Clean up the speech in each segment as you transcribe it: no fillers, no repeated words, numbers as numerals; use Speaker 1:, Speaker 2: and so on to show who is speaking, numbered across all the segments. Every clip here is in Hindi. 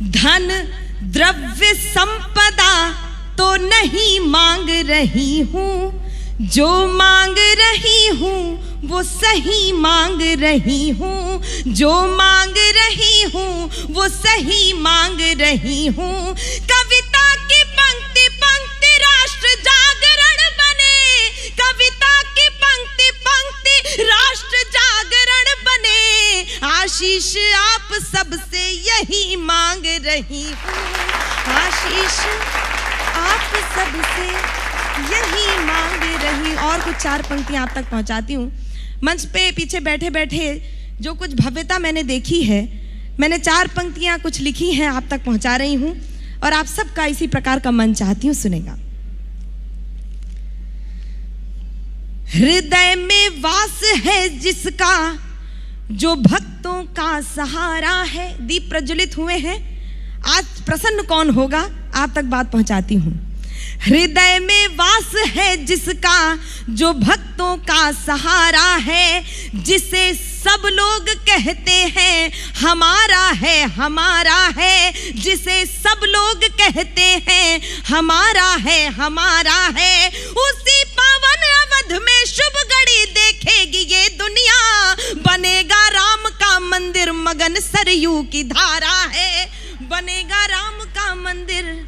Speaker 1: धन द्रव्य संपदा तो नहीं मांग रही हूँ, जो मांग रही हूँ वो सही मांग रही हूँ, जो मांग रही हूँ वो सही मांग रही हूँ। कविता की पंक्ति पंक्ति राष्ट्र जागरण बने, कविता की पंक्ति पंक्ति राष्ट्र जागरण बने। आशीष आप सबसे यही मांग रही हूँ, आशीष आप सबसे यही मांग रही। और कुछ 4 पंक्तियां आप तक पहुंचाती हूँ। मंच पे पीछे बैठे बैठे जो कुछ भव्यता मैंने देखी है, मैंने 4 पंक्तियां कुछ लिखी हैं, आप तक पहुंचा रही हूँ और आप सबका इसी प्रकार का मन चाहती हूँ, सुनेगा। हृदय में वास है जिसका, जो भक्तों का सहारा है। दीप प्रज्वलित हुए हैं, आज प्रसन्न कौन होगा, आप तक बात पहुंचाती हूँ। हृदय में वास है जिसका, जो भक्तों का सहारा है, जिसे सब लोग कहते हैं हमारा है, हमारा है, जिसे सब लोग कहते हैं हमारा है, हमारा है। उसी पावन अवध में शुभ घड़ी देखेगी ये दुनिया, बनेगा राम का मंदिर मगन सरयू की धारा है, बनेगा राम का मंदिर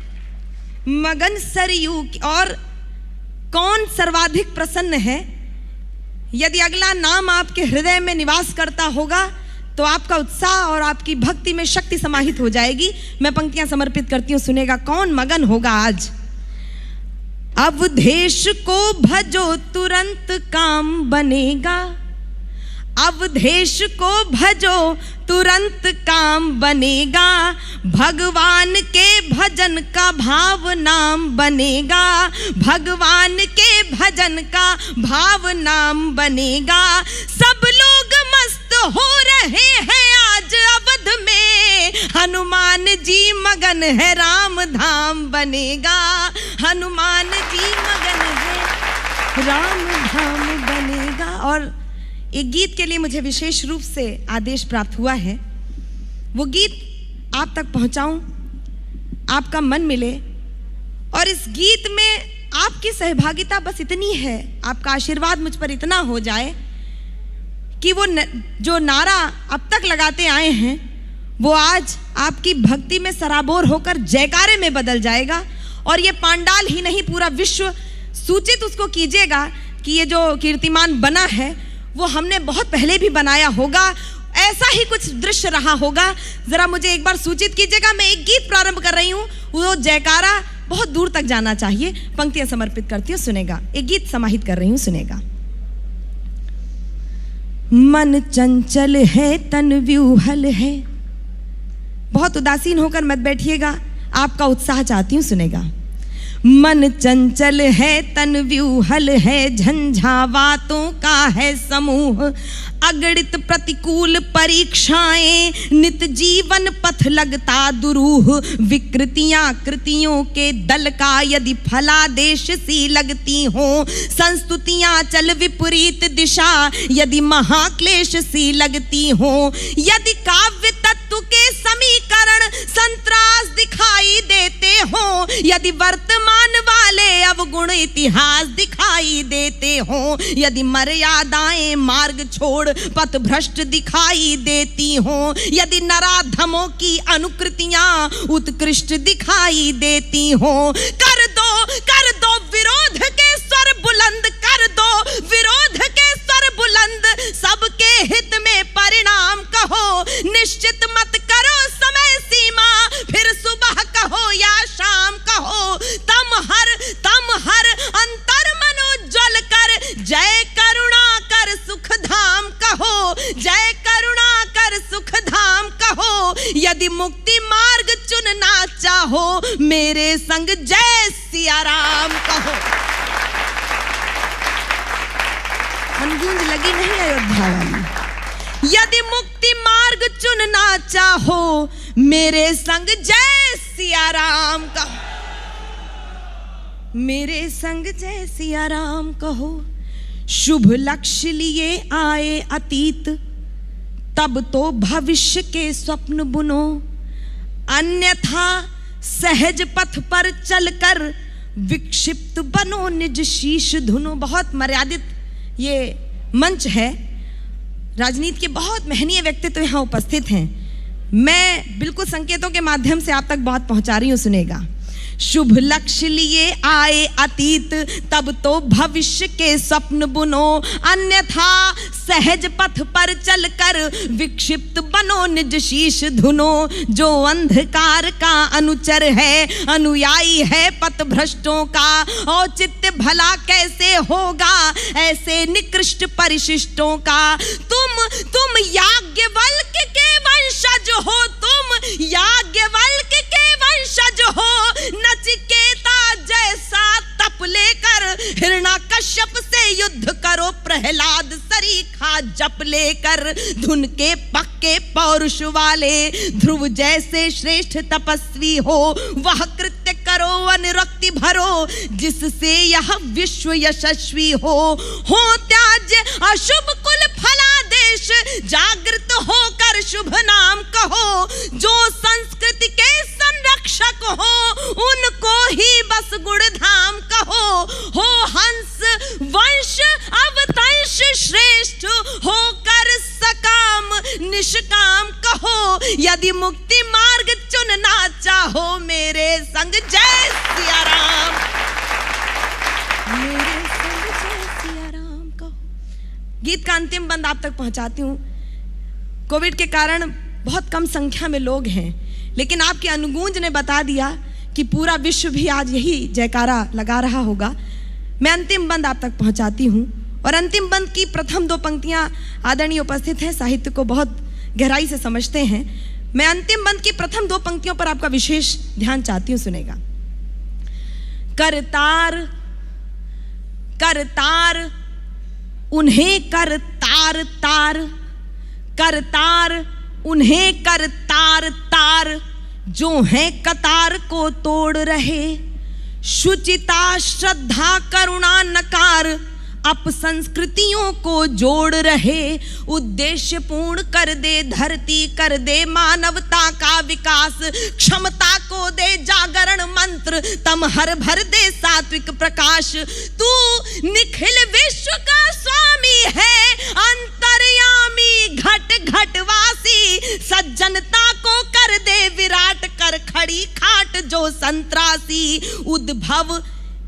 Speaker 1: मगन सरयू की। और कौन सर्वाधिक प्रसन्न है? यदि अगला नाम आपके हृदय में निवास करता होगा तो आपका उत्साह और आपकी भक्ति में शक्ति समाहित हो जाएगी। मैं पंक्तियां समर्पित करती हूँ, सुनेगा। कौन मगन होगा आज? अवधेश को भजो तुरंत काम बनेगा, अवधेश को भजो तुरंत काम बनेगा, भगवान के भजन का भाव नाम बनेगा, भगवान के भजन का भाव नाम बनेगा। सब लोग मस्त हो रहे हैं आज अवध में, हनुमान जी मगन है राम धाम बनेगा, हनुमान जी मगन है राम धाम बनेगा। और एक गीत के लिए मुझे विशेष रूप से आदेश प्राप्त हुआ है, वो गीत आप तक पहुंचाऊं, आपका मन मिले। और इस गीत में आपकी सहभागिता बस इतनी है, आपका आशीर्वाद मुझ पर इतना हो जाए कि वो जो नारा अब तक लगाते आए हैं वो आज आपकी भक्ति में सराबोर होकर जयकारे में बदल जाएगा। और ये पांडाल ही नहीं, पूरा विश्व सूचित उसको कीजिएगा कि ये जो कीर्तिमान बना है वो हमने बहुत पहले भी बनाया होगा, ऐसा ही कुछ दृश्य रहा होगा। जरा मुझे एक बार सूचित कीजिएगा। मैं एक गीत प्रारंभ कर रही हूँ, वो जयकारा बहुत दूर तक जाना चाहिए। पंक्तियां समर्पित करती हूँ, सुनेगा। एक गीत समाहित कर रही हूँ, सुनेगा। मन चंचल है तन व्यूहल है, बहुत उदासीन होकर मत बैठिएगा, आपका उत्साह चाहती हूँ, सुनेगा। मन चंचल है तन व्यूहल है, झंझावातों का है समूह, अगणित प्रतिकूल परीक्षाएं नित जीवन पथ लगता दुरूह, विकृतियां कृतियों के दल का यदि फलादेश सी लगती हो, संस्तुतियां चल विपरीत दिशा यदि महाक्लेश सी लगती हो, यदि काव्य तत्व के समीकरण संतरास दिखाई देते हो, यदि वर्तमान वाले अवगुण इतिहास दिखाई देते हो, यदि मर्यादाएं मार्ग छोड़ पथ भ्रष्ट दिखाई देती हो, यदि नराधमों की अनुकृतियां उत्कृष्ट दिखाई देती हो, कर दो विरोध के स्वर बुलंद, कर दो विरोध के स्वर बुलंद, सबके हित में परिणाम कहो, निश्चित मत करो समय सीमा, फिर सुबह कहो या शाम कहो, तम हर अंतर मनोज्वल कर, जय करुणा कर सुख धाम कहो, जय करुणा कर सुख धाम कहो, यदि मुक्ति मार्ग चुनना चाहो, मेरे संग जय सिया राम कहो। गूंज लगी नहीं अयोध्या वाली। यदि मुक्ति मार्ग चुनना चाहो, मेरे संग जय सिया राम कहो, मेरे संग जय सिया राम कहो। शुभ लक्ष्य लिए आए अतीत, तब तो भविष्य के स्वप्न बुनो, अन्यथा सहज पथ पर चलकर विक्षिप्त बनो निज शीश धुनो। बहुत मर्यादित ये मंच है, राजनीति के बहुत महनीय व्यक्तित्व यहाँ उपस्थित हैं। मैं बिल्कुल संकेतों के माध्यम से आप तक बात पहुंचा रही हूं, सुनेगा। शुभ लक्ष्य लिए आए अतीत, तब तो भविष्य के स्वप्न बुनो। अन्यथा सहज पथ पर चलकर विक्षिप्त बनो निज शीश धुनो। जो अंधकार का अनुचर है, अनुयायी है पथ भ्रष्टों का। औचित्य भला कैसे होगा ऐसे निकृष्ट परिशिष्टों का। तुम याज्ञवल्क्य के वंशज हो, तुम याज्ञवल्क्य के वंशज हो। नचिकेता जैसा तप लेकर हिरण्याकश्यप से युद्ध करो। प्रहलाद सरीखा जप लेकर धुन के पक्के पौरुष वाले। ध्रुव जैसे श्रेष्ठ तपस्वी हो, वह कृत्य करो अनुरक्ति भरो। जिससे यह विश्व यशस्वी हो त्याज्य अशुभ कुल फलादेश। जागृत होकर शुभ नाम कहो। जो संस्कृति के संरक्षक हो, उनको ही बस गुणधाम कहो। हंस वंश अवतंश श्रेष्ठ होकर सकाम निष्काम कहो। यदि मुक्ति मार्ग चुनना चाहो मेरे संग जय सिया राम, मेरे संग जय सिया राम कहो। गीत का अंतिम बंद आप तक पहुंचाती हूँ। कोविड के कारण बहुत कम संख्या में लोग हैं, लेकिन आपकी अनुगूंज ने बता दिया कि पूरा विश्व भी आज यही जयकारा लगा रहा होगा। मैं अंतिम बंद आप तक पहुंचाती हूं और अंतिम बंद की प्रथम दो पंक्तियां आदरणीय उपस्थित हैं, साहित्य को बहुत गहराई से समझते हैं। मैं अंतिम बंद की प्रथम दो पंक्तियों पर आपका विशेष ध्यान चाहती हूं, सुनेगा। करतार करतार उन्हें करतार तार, करतार उन्हें करतार तार। जो है कतार को तोड़ रहे। शुचिता श्रद्धा करुणा नकार, अपसंस्कृतियों को जोड़ रहे। उद्देश्य पूर्ण कर दे धरती, कर दे मानवता का विकास। क्षमता को दे जागरण मंत्र, तम हर भर दे सात्विक प्रकाश। तू निखिल विश्व का स्वामी है, अंतर्यामी घट घटवासी। सज्जनता को कर दे विराट, कर खड़ी खाट जो संत्रासी। उद्भव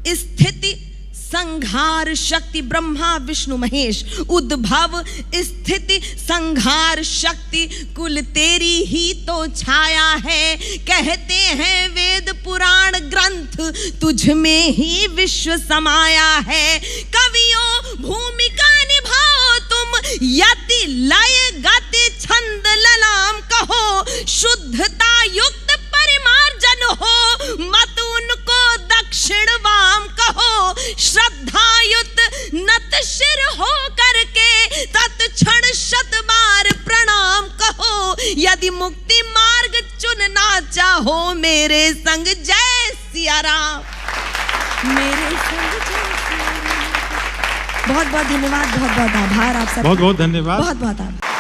Speaker 1: स्थिति संहार शक्ति, ब्रह्मा विष्णु महेश। उद्भव स्थिति संहार शक्ति, कुल तेरी ही तो छाया है। कहते हैं वेद पुराण ग्रंथ, तुझ में ही विश्व समाया है। कवियों भूमिका निभाओ तुम, यति लय गति छंद ललाम कहो। शुद्धता युक्त परिमार्जन हो, मत उनको दक्षिण वाम कहो। श्रद्धायुत नत सिर हो करके तत्क्षण शत बार प्रणाम कहो। यदि मुक्ति मार्ग चुनना चाहो मेरे संग जय सिया राम, मेरे संग जय सिया राम। बहुत बहुत धन्यवाद, बहुत बहुत आभार आप सब,
Speaker 2: बहुत बहुत धन्यवाद,
Speaker 1: बहुत बहुत आभार।